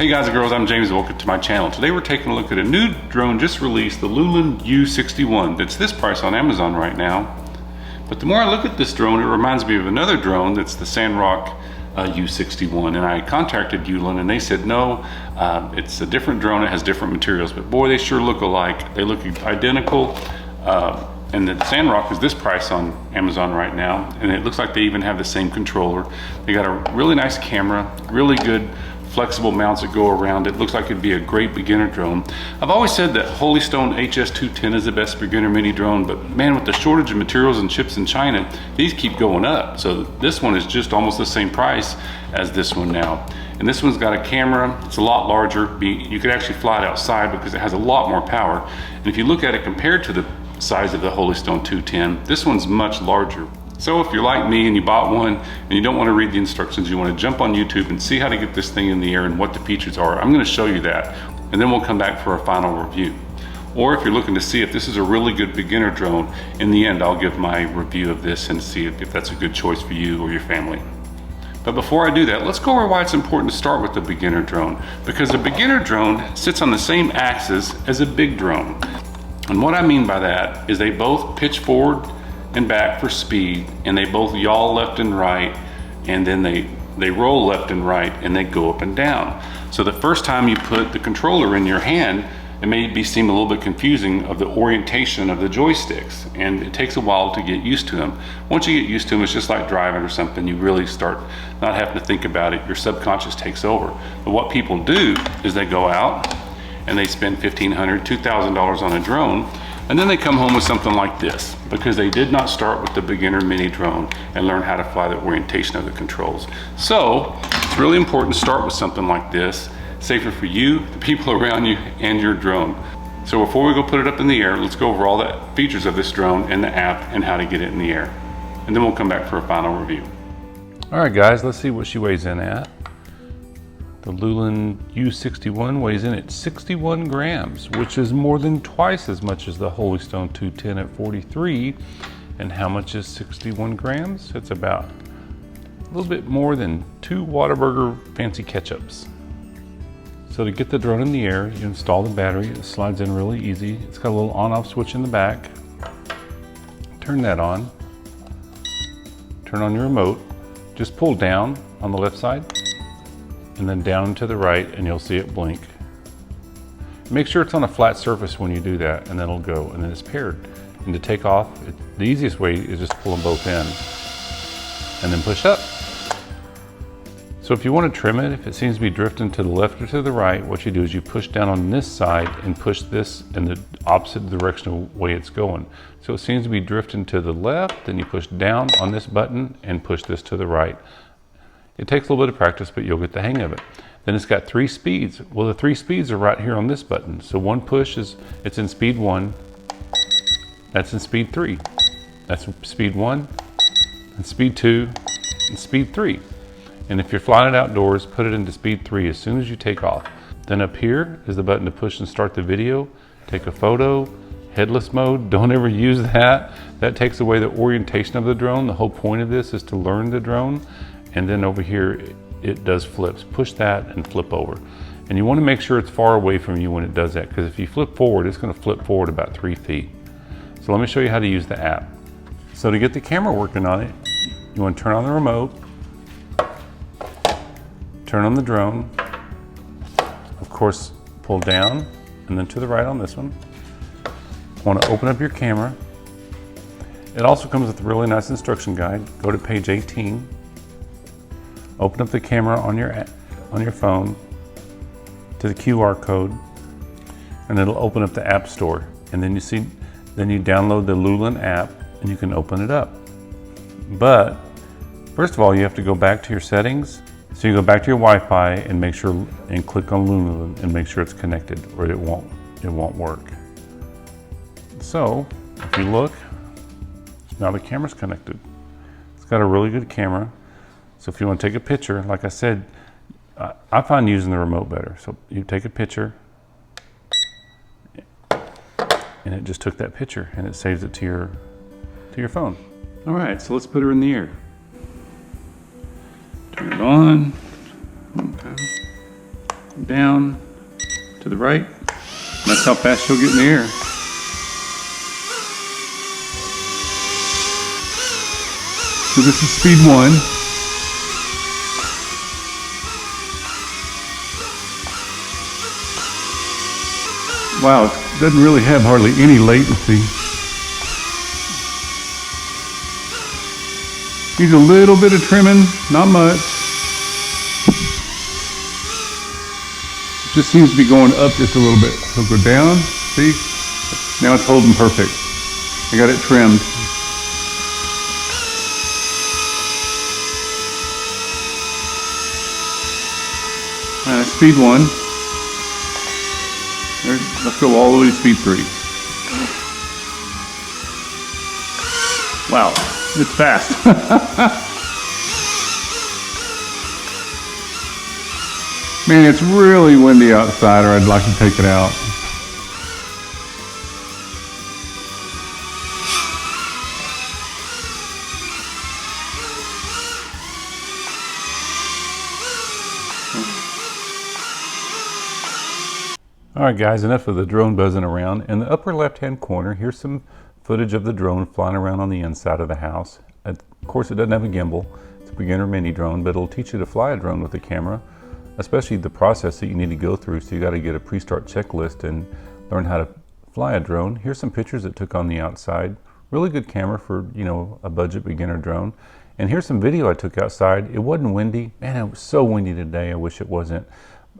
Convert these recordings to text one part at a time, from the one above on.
Hey guys and girls, I'm James and welcome to my channel. Today we're taking a look at a new drone just released, the LOOLINN U61. That's this price on Amazon right now. But the more I look at this drone, it reminds me of another drone that's the Sandrock U61. And I contacted LOOLINN and they said no, it's a different drone, it has different materials. But boy, they sure look alike. They look identical. And the Sandrock is this price on Amazon right now. And it looks like they even have the same controller. They got a really nice camera, really good flexible mounts that go around it. Looks like it'd be a great beginner drone. I've always said that Holystone HS210 is the best beginner mini drone, but man, with the shortage of materials and chips in China, these keep going up. So this one is just almost the same price as this one now. And this one's got a camera, it's a lot larger. You could actually fly it outside because it has a lot more power. And if you look at it compared to the size of the Holystone 210, this one's much larger. So if you're like me and you bought one and you don't want to read the instructions, you want to jump on YouTube and see how to get this thing in the air and what the features are, I'm going to show you that. And then we'll come back for a final review. Or if you're looking to see if this is a really good beginner drone, in the end I'll give my review of this and see if that's a good choice for you or your family. But before I do that, let's go over why it's important to start with the beginner drone. Because a beginner drone sits on the same axis as a big drone. And what I mean by that is they both pitch forward and back for speed, and they both yaw left and right, and then they roll left and right, and they go up and down. So the first time you put the controller in your hand, it may seem a little bit confusing of the orientation of the joysticks, and it takes a while to get used to them. Once you get used to them, it's just like driving or something. You really start not having to think about it. Your subconscious takes over. But what people do is they go out and they spend $1,500, $2,000 on a drone, and then they come home with something like this because they did not start with the beginner mini drone and learn how to fly the orientation of the controls. So it's really important to start with something like this. Safer for you, the people around you, and your drone. So before we go put it up in the air, let's go over all the features of this drone and the app and how to get it in the air. And then we'll come back for a final review. All right guys, let's see what she weighs in at. The LOOLINN U61 weighs in at 61 grams, which is more than twice as much as the Holystone 210 at 43. And how much is 61 grams? It's about a little bit more than 2 Whataburger fancy ketchups. So to get the drone in the air, you install the battery. It slides in really easy. It's got a little on-off switch in the back. Turn that on. Turn on your remote. Just pull down on the left side and then down to the right, and you'll see it blink. Make sure it's on a flat surface when you do that, and then it'll go, and then it's paired. And to take off, the easiest way is just pull them both in and then push up. So if you want to trim it, if it seems to be drifting to the left or to the right, what you do is you push down on this side and push this in the opposite direction of the way it's going. So it seems to be drifting to the left, then you push down on this button and push this to the right. It takes a little bit of practice, but you'll get the hang of it. Then it's got 3 speeds. Well, the 3 speeds are right here on this button. So one push it's in speed 1, that's in speed 3. That's speed 1, and speed 2, and speed 3. And if you're flying it outdoors, put it into speed 3 as soon as you take off. Then up here is the button to push and start the video, take a photo, headless mode, don't ever use that. That takes away the orientation of the drone. The whole point of this is to learn the drone. And then over here, it does flips. Push that and flip over. And you want to make sure it's far away from you when it does that, because if you flip forward, it's going to flip forward about 3 feet. So let me show you how to use the app. So to get the camera working on it, you want to turn on the remote, turn on the drone, of course pull down and then to the right on this one. You want to open up your camera. It also comes with a really nice instruction guide. Go to page 18. Open up the camera on your phone to the QR code, and it'll open up the App Store. And then you download the LOOLINN app, and you can open it up. But first of all, you have to go back to your settings. So you go back to your Wi-Fi and make sure and click on LOOLINN and make sure it's connected, or it won't work. So if you look, now the camera's connected. It's got a really good camera. So if you want to take a picture, like I said, I find using the remote better. So you take a picture, and it just took that picture, and it saves it to your phone. All right, so let's put her in the air. Turn it on. Okay. down, to the right. That's how fast she'll get in the air. So this is speed 1. Wow, it doesn't really have hardly any latency. Needs a little bit of trimming, not much. Just seems to be going up just a little bit. So go down, see? Now it's holding perfect. I got it trimmed. Speed 1. Let's go all the way to speed 3. Wow, it's fast. Man, it's really windy outside, or I'd like to take it out. Alright guys, enough of the drone buzzing around. In the upper left hand corner, here's some footage of the drone flying around on the inside of the house. Of course, it doesn't have a gimbal. It's a beginner mini drone, but it'll teach you to fly a drone with a camera, especially the process that you need to go through. So you got to get a pre-start checklist and learn how to fly a drone. Here's some pictures it took on the outside. Really good camera for, you know, a budget beginner drone. And here's some video I took outside. It wasn't windy. Man, it was so windy today. I wish it wasn't.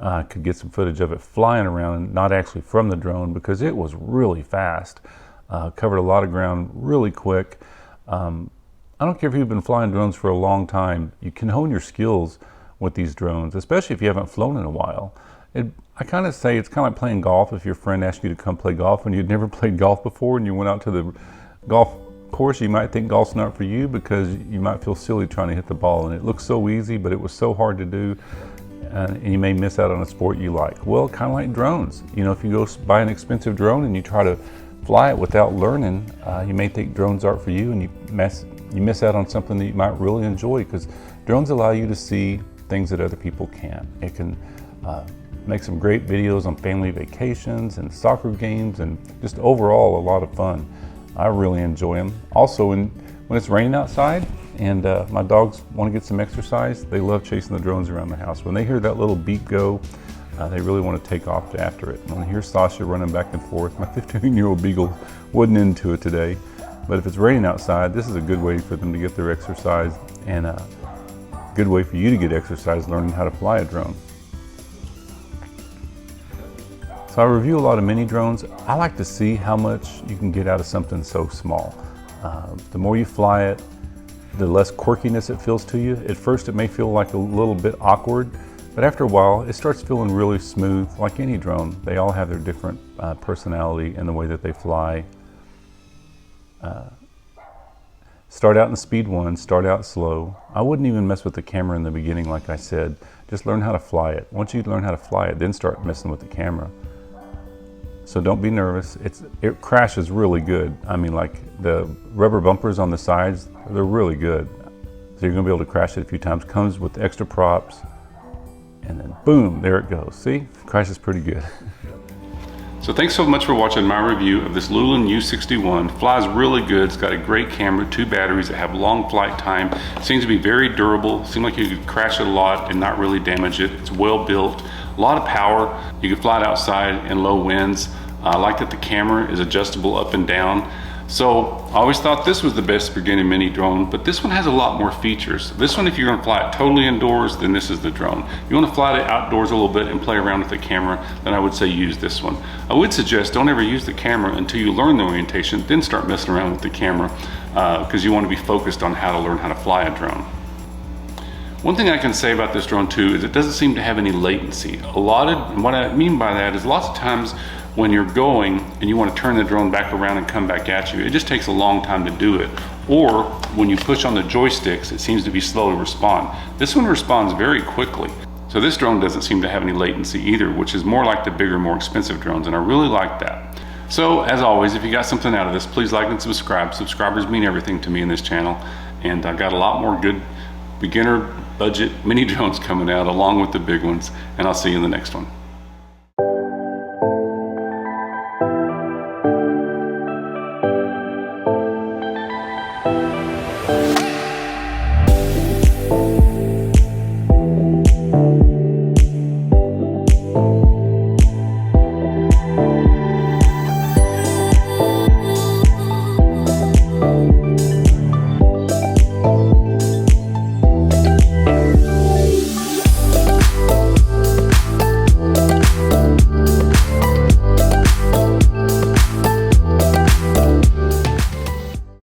I could get some footage of it flying around, and not actually from the drone, because it was really fast. Covered a lot of ground really quick. I don't care if you've been flying drones for a long time, you can hone your skills with these drones, especially if you haven't flown in a while. I kind of say it's kind of like playing golf. If your friend asked you to come play golf and you'd never played golf before, and you went out to the golf course, you might think golf's not for you because you might feel silly trying to hit the ball, and it looks so easy, but it was so hard to do. And you may miss out on a sport you like. Well, kind of like drones. You know, if you go buy an expensive drone and you try to fly it without learning, you may think drones aren't for you, and you miss out on something that you might really enjoy, because drones allow you to see things that other people can't. It can make some great videos on family vacations and soccer games, and just overall a lot of fun. I really enjoy them. Also, when it's raining outside and my dogs want to get some exercise, they love chasing the drones around the house. When they hear that little beep go, they really want to take off after it. And when I hear Sasha running back and forth, my 15-year-old beagle wasn't into it today. But if it's raining outside, this is a good way for them to get their exercise, and a good way for you to get exercise learning how to fly a drone. So I review a lot of mini drones. I like to see how much you can get out of something so small. The more you fly it, the less quirkiness it feels to you. At first it may feel like a little bit awkward, but after a while it starts feeling really smooth, like any drone. They all have their different personality and the way that they fly. Start out in speed 1, start out slow. I wouldn't even mess with the camera in the beginning, like I said. Just learn how to fly it. Once you learn how to fly it, then start messing with the camera. So don't be nervous. It crashes really good. I mean, like the rubber bumpers on the sides, they're really good. So you're gonna be able to crash it a few times. Comes with extra props, and then boom, there it goes. See, crashes pretty good. So thanks so much for watching my review of this LOOLINN U61. Flies really good. It's got a great camera, 2 batteries that have long flight time. Seems to be very durable. Seems like you could crash it a lot and not really damage it. It's well built, a lot of power. You can fly it outside in low winds. I like that the camera is adjustable up and down. So I always thought this was the best beginner mini drone, but this one has a lot more features. This one, if you're gonna fly it totally indoors, then this is the drone. You wanna fly it outdoors a little bit and play around with the camera, then I would say use this one. I would suggest don't ever use the camera until you learn the orientation, then start messing around with the camera, because you wanna be focused on how to learn how to fly a drone. One thing I can say about this drone too is it doesn't seem to have any latency. What I mean by that is lots of times when you're going and you want to turn the drone back around and come back at you, it just takes a long time to do it. Or when you push on the joysticks, it seems to be slow to respond. This one responds very quickly. So this drone doesn't seem to have any latency either, which is more like the bigger, more expensive drones, and I really like that. So as always, if you got something out of this, please like and subscribe. Subscribers mean everything to me in this channel, and I've got a lot more good beginner budget mini drones coming out along with the big ones, and I'll see you in the next one.